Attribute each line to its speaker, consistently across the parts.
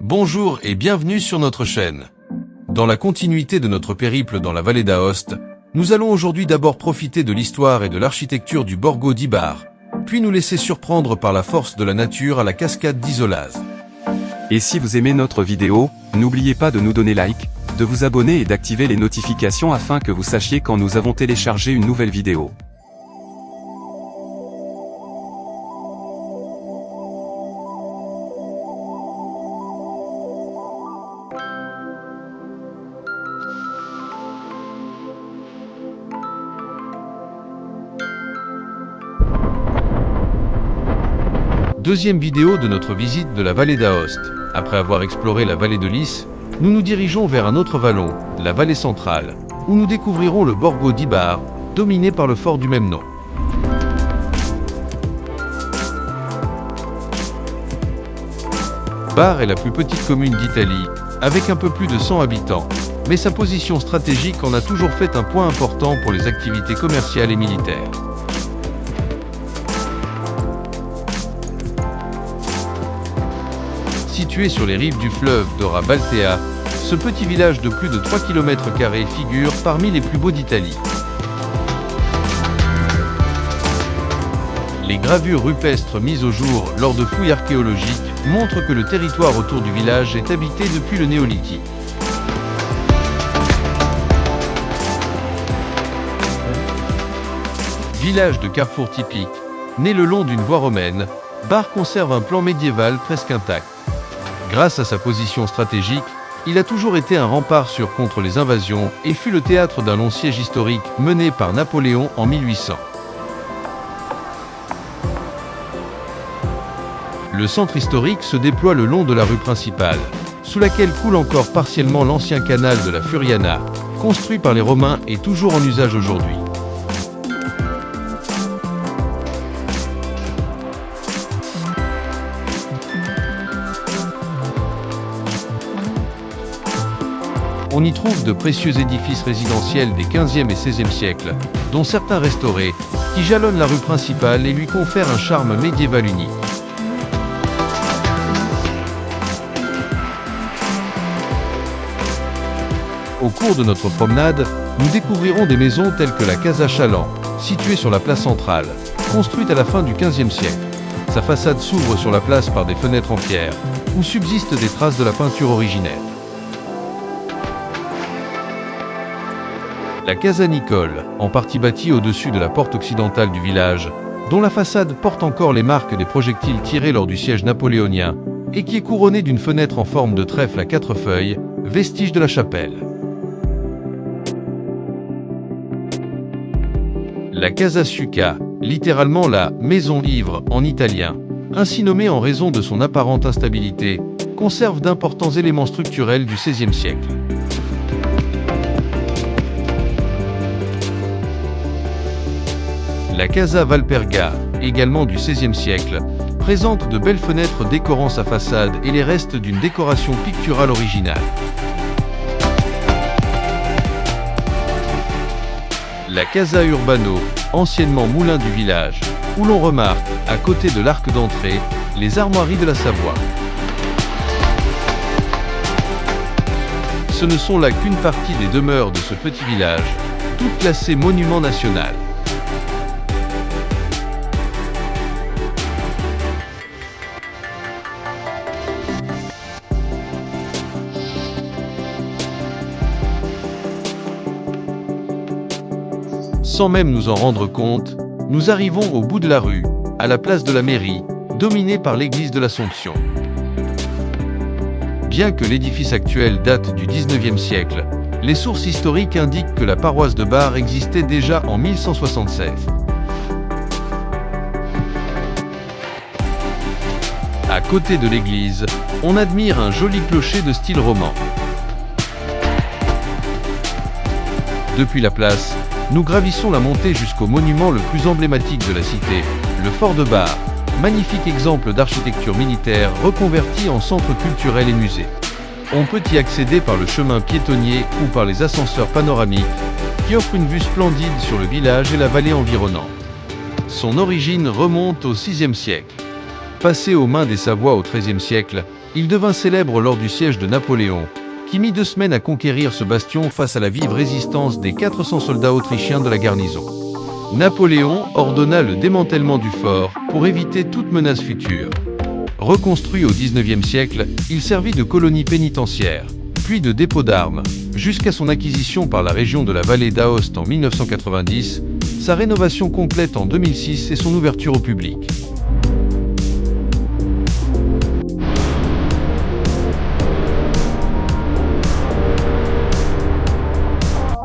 Speaker 1: Bonjour et bienvenue sur notre chaîne. Dans la continuité de notre périple dans la vallée d'Aoste, nous allons aujourd'hui d'abord profiter de l'histoire et de l'architecture du Borgo di Bar, puis nous laisser surprendre par la force de la nature à la cascade d'Isolaz.
Speaker 2: Et si vous aimez notre vidéo, n'oubliez pas de nous donner like, de vous abonner et d'activer les notifications afin que vous sachiez quand nous avons téléchargé une nouvelle vidéo.
Speaker 1: Deuxième vidéo de notre visite de la vallée d'Aoste. Après avoir exploré la vallée de Lys, nous nous dirigeons vers un autre vallon, la vallée centrale, où nous découvrirons le Borgo di Bar, dominé par le fort du même nom. Bar est la plus petite commune d'Italie, avec un peu plus de 100 habitants, mais sa position stratégique en a toujours fait un point important pour les activités commerciales et militaires. Situé sur les rives du fleuve Dora Baltea, ce petit village de plus de 3 km² figure parmi les plus beaux d'Italie. Les gravures rupestres mises au jour lors de fouilles archéologiques montrent que le territoire autour du village est habité depuis le néolithique. Village de carrefour typique, né le long d'une voie romaine, Bar conserve un plan médiéval presque intact. Grâce à sa position stratégique, il a toujours été un rempart sûr contre les invasions et fut le théâtre d'un long siège historique mené par Napoléon en 1800. Le centre historique se déploie le long de la rue principale, sous laquelle coule encore partiellement l'ancien canal de la Furiana, construit par les Romains et toujours en usage aujourd'hui. On y trouve de précieux édifices résidentiels des 15e et 16e siècles, dont certains restaurés, qui jalonnent la rue principale et lui confèrent un charme médiéval unique. Au cours de notre promenade, nous découvrirons des maisons telles que la Casa Chaland, située sur la place centrale, construite à la fin du XVe siècle. Sa façade s'ouvre sur la place par des fenêtres en pierre, où subsistent des traces de la peinture originelle. La Casa Nicole, en partie bâtie au-dessus de la porte occidentale du village, dont la façade porte encore les marques des projectiles tirés lors du siège napoléonien, et qui est couronnée d'une fenêtre en forme de trèfle à 4 feuilles, vestige de la chapelle. La Casa Suca, littéralement la « maison ivre » en italien, ainsi nommée en raison de son apparente instabilité, conserve d'importants éléments structurels du XVIe siècle. La Casa Valperga, également du XVIe siècle, présente de belles fenêtres décorant sa façade et les restes d'une décoration picturale originale. La Casa Urbano, anciennement moulin du village, où l'on remarque, à côté de l'arc d'entrée, les armoiries de la Savoie. Ce ne sont là qu'une partie des demeures de ce petit village, toutes classées monument national. Sans même nous en rendre compte, nous arrivons au bout de la rue, à la place de la mairie, dominée par l'église de l'Assomption. Bien que l'édifice actuel date du XIXe siècle, les sources historiques indiquent que la paroisse de Bar existait déjà en 1176. À côté de l'église, on admire un joli clocher de style roman. Depuis la place, nous gravissons la montée jusqu'au monument le plus emblématique de la cité, le fort de Bar, magnifique exemple d'architecture militaire reconverti en centre culturel et musée. On peut y accéder par le chemin piétonnier ou par les ascenseurs panoramiques, qui offrent une vue splendide sur le village et la vallée environnante. Son origine remonte au VIe siècle. Passé aux mains des Savoie au XIIIe siècle, Il devint célèbre lors du siège de Napoléon, qui mit 2 semaines à conquérir ce bastion face à la vive résistance des 400 soldats autrichiens de la garnison. Napoléon ordonna le démantèlement du fort pour éviter toute menace future. Reconstruit au XIXe siècle, il servit de colonie pénitentiaire, puis de dépôt d'armes, jusqu'à son acquisition par la région de la vallée d'Aoste en 1990, sa rénovation complète en 2006 et son ouverture au public.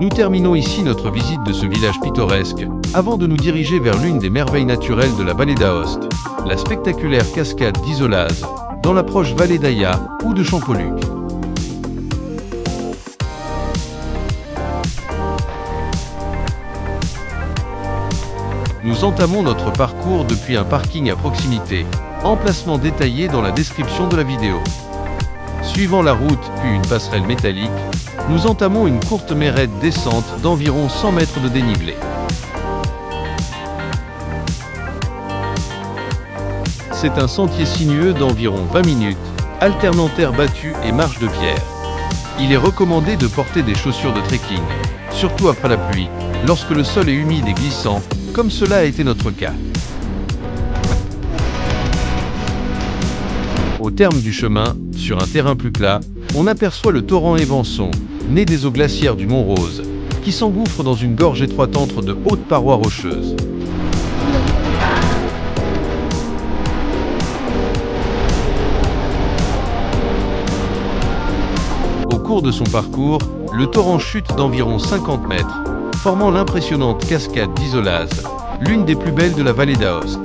Speaker 1: Nous terminons ici notre visite de ce village pittoresque, avant de nous diriger vers l'une des merveilles naturelles de la vallée d'Aoste, la spectaculaire cascade d'Isolaz, dans la proche vallée d'Aya ou de Champoluc. Nous entamons notre parcours depuis un parking à proximité, emplacement détaillé dans la description de la vidéo. Suivant la route puis une passerelle métallique, nous entamons une courte mais raide descente d'environ 100 mètres de dénivelé. C'est un sentier sinueux d'environ 20 minutes, alternant terre battue et marche de pierre. Il est recommandé de porter des chaussures de trekking, surtout après la pluie, lorsque le sol est humide et glissant, comme cela a été notre cas. Au terme du chemin, sur un terrain plus plat, on aperçoit le torrent Évançon, né des eaux glaciaires du Mont Rose, qui s'engouffre dans une gorge étroite entre de hautes parois rocheuses. Au cours de son parcours, le torrent chute d'environ 50 mètres, formant l'impressionnante cascade d'Isolaz, l'une des plus belles de la vallée d'Aoste.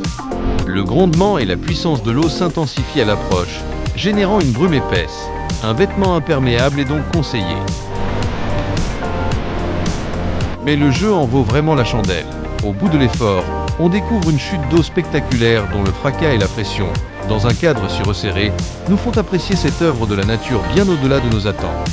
Speaker 1: Le grondement et la puissance de l'eau s'intensifient à l'approche, générant une brume épaisse. Un vêtement imperméable est donc conseillé. Mais le jeu en vaut vraiment la chandelle. Au bout de l'effort, on découvre une chute d'eau spectaculaire dont le fracas et la pression, dans un cadre si resserré, nous font apprécier cette œuvre de la nature bien au-delà de nos attentes.